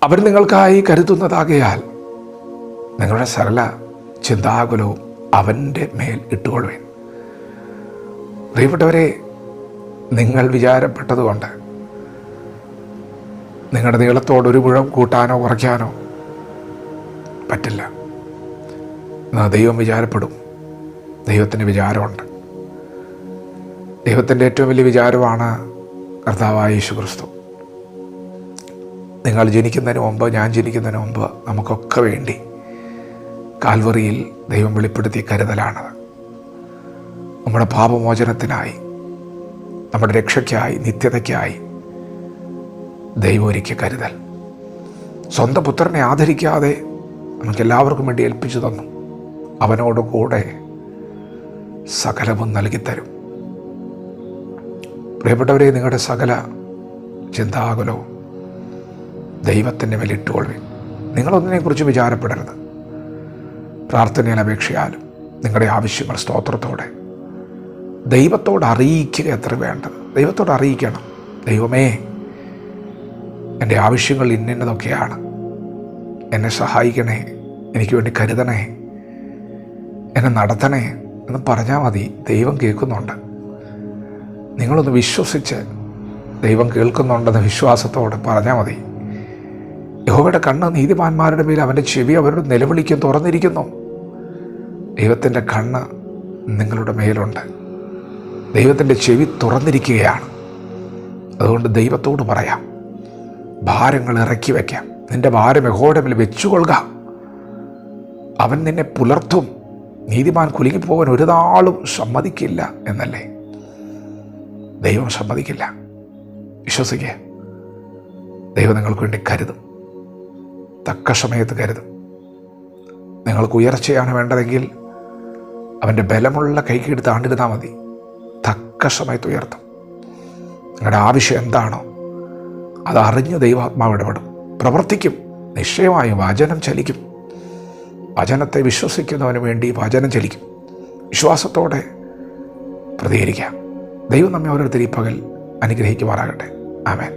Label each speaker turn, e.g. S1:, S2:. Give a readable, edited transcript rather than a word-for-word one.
S1: അവൻ നിങ്ങൾക്കായി കരുതുന്നതാകയാൽ നിങ്ങളുടെ സകല ചിന്താകുലവും അവൻ്റെ മേൽ ഇട്ടുകൊള്ളുവിൻ. പ്രിയപ്പെട്ടവരെ, നിങ്ങൾ വിചാരപ്പെട്ടതുകൊണ്ട് നിങ്ങളുടെ നീളത്തോട് ഒരു മുഴം കൂട്ടാനോ കുറയ്ക്കാനോ പറ്റില്ല. ദൈവം വിചാരപ്പെടും. ദൈവത്തിന് വിചാരമുണ്ട്. ദൈവത്തിൻ്റെ ഏറ്റവും വലിയ വിചാരമാണ് കർത്താവായ യേശുക്രിസ്തു. നിങ്ങൾ ജനിക്കുന്നതിന് മുമ്പ്, ഞാൻ ജനിക്കുന്നതിന് മുമ്പ് നമുക്കൊക്കെ വേണ്ടി കാൽവറിയിൽ ദൈവം വെളിപ്പെടുത്തിയ കരുതലാണത്. നമ്മുടെ പാപമോചനത്തിനായി, നമ്മുടെ രക്ഷയ്ക്കായി, നിത്യതയ്ക്കായി ദൈവം ഒരുക്കിയ കരുതൽ. സ്വന്തം പുത്രനെ ആദരിക്കാതെ നമുക്കെല്ലാവർക്കും വേണ്ടി ഏൽപ്പിച്ചു തന്നു. അവനോട് കൂടെ സകലവും നൽകിത്തരും. പ്രിയപ്പെട്ടവരെ, നിങ്ങളുടെ സകല ചിന്താകുലവും ദൈവത്തിൻ്റെ മേൽ ഇട്ടുകൊള്ളുവിൻ. നിങ്ങളൊന്നിനെക്കുറിച്ച് വിചാരപ്പെടരുത്. പ്രാർത്ഥനയാൽ, അപേക്ഷയാലും നിങ്ങളുടെ ആവശ്യങ്ങൾ സ്തോത്രത്തോടെ ദൈവത്തോട് അറിയിക്കുക. എത്ര വേണ്ടത് ദൈവത്തോട് അറിയിക്കണം. ദൈവമേ, എൻ്റെ ആവശ്യങ്ങൾ ഇന്നതൊക്കെയാണ്, എന്നെ സഹായിക്കണേ, എനിക്ക് വേണ്ടി കരുതണേ, എന്നെ നടത്തണേ എന്ന് പറഞ്ഞാൽ മതി. ദൈവം കേൾക്കുന്നുണ്ട്. നിങ്ങളൊന്ന് വിശ്വസിച്ച് ദൈവം കേൾക്കുന്നുണ്ടെന്ന് വിശ്വാസത്തോടെ പറഞ്ഞാൽ മതി. യഹോവയുടെ കണ്ണ് നീതിമാന്മാരുടെ മേൽ, അവൻ്റെ ചെവി അവരുടെ നിലവിളിക്കും തുറന്നിരിക്കുന്നു. ദൈവത്തിൻ്റെ കണ്ണ് നിങ്ങളുടെ മേലുണ്ട്. ദൈവത്തിൻ്റെ ചെവി തുറന്നിരിക്കുകയാണ്. അതുകൊണ്ട് ദൈവത്തോട് പറയാം, ഭാരങ്ങൾ ഇറക്കി വയ്ക്കാം. നിൻ്റെ ഭാരം യഹോവയുടെ മേൽ വെച്ചുകൊള്ളുക. അവൻ നിന്നെ പുലർത്തും. നീതിമാൻ കുലുങ്ങിപ്പോവാൻ ഒരു നാളും സമ്മതിക്കില്ല എന്നല്ലേ? ദൈവം സമ്മതിക്കില്ല. വിശ്വസിക്കുക. ദൈവം നിങ്ങൾക്ക് വേണ്ടി കരുതും. തക്ക സമയത്ത് കരുതും. നിങ്ങൾക്ക് ഉയർച്ചയാണ് വേണ്ടതെങ്കിൽ അവൻ്റെ ബലമുള്ള കൈക്കെടുത്ത് ആണ്ടിരുന്നാൽ മതി. തക്ക സമയത്ത് ഉയർത്തും. നിങ്ങളുടെ ആവശ്യം എന്താണോ അതറിഞ്ഞ് ദൈവാത്മാവ് ഇടപെടും, പ്രവർത്തിക്കും. നിശ്ചയമായും വചനം ചലിക്കും. വചനത്തെ വിശ്വസിക്കുന്നവന് വേണ്ടി വചനം ചലിക്കും. വിശ്വാസത്തോടെ പ്രതികരിക്കാം. ദൈവം നമ്മെ ഓരോരുത്തരും ഈ പകൽ അനുഗ്രഹിക്കുമാറാകട്ടെ. ആമേൻ.